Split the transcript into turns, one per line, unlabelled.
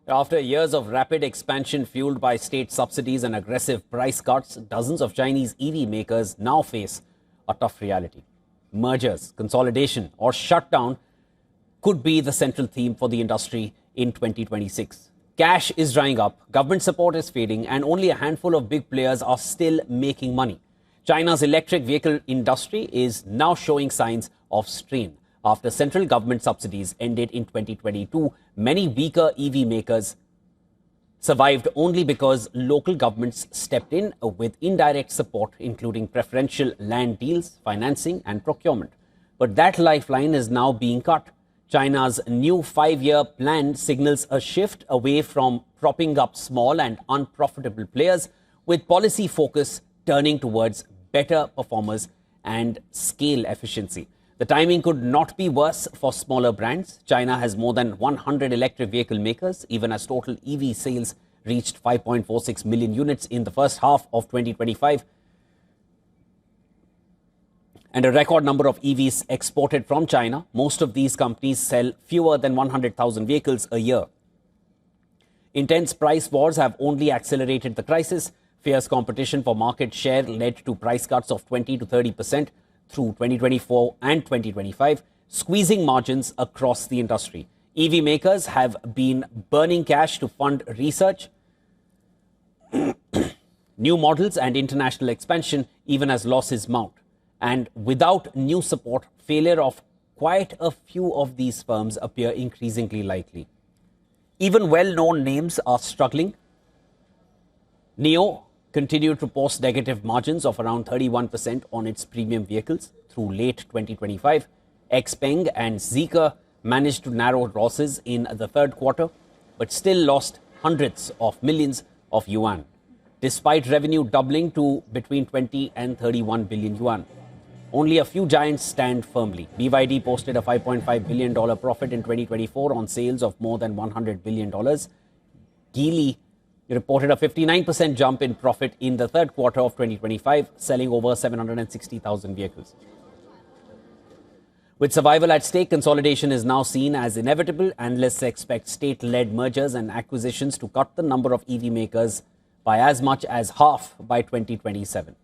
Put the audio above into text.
After years of rapid expansion fueled by state subsidies and aggressive price cuts, dozens of Chinese EV makers now face a tough reality. Mergers, consolidation, or shutdown could be the central theme for the industry in 2026. Cash is drying up, government support is fading, and only a handful of big players are still making money. China's electric vehicle industry is now showing signs of strain. After central government subsidies ended in 2022, many weaker EV makers survived only because local governments stepped in with indirect support, including preferential land deals, financing, and procurement. But that lifeline is now being cut. China's new 5-year plan signals a shift away from propping up small and unprofitable players, with policy focus turning towards better performers and scale efficiency. The timing could not be worse for smaller brands. China has more than 100 electric vehicle makers, even as total EV sales reached 5.46 million units in the first half of 2025. And a record number of EVs exported from China. Most of these companies sell fewer than 100,000 vehicles a year. Intense price wars have only accelerated the crisis. Fierce competition for market share led to price cuts of 20 to 30% through 2024 and 2025, squeezing margins across the industry. EV makers have been burning cash to fund research, new models, and international expansion, even as losses mount. And without new support, failure of quite a few of these firms appear increasingly likely. Even well-known names are struggling. NIO continued to post negative margins of around 31% on its premium vehicles through late 2025. XPeng and Zeekr managed to narrow losses in the third quarter, but still lost hundreds of millions of yuan, despite revenue doubling to between 20 and 31 billion yuan. Only a few giants stand firmly. BYD posted a $5.5 billion profit in 2024 on sales of more than $100 billion. Geely reported a 59% jump in profit in the third quarter of 2025, selling over 760,000 vehicles. With survival at stake, consolidation is now seen as inevitable. Analysts expect state-led mergers and acquisitions to cut the number of EV makers by as much as half by 2027.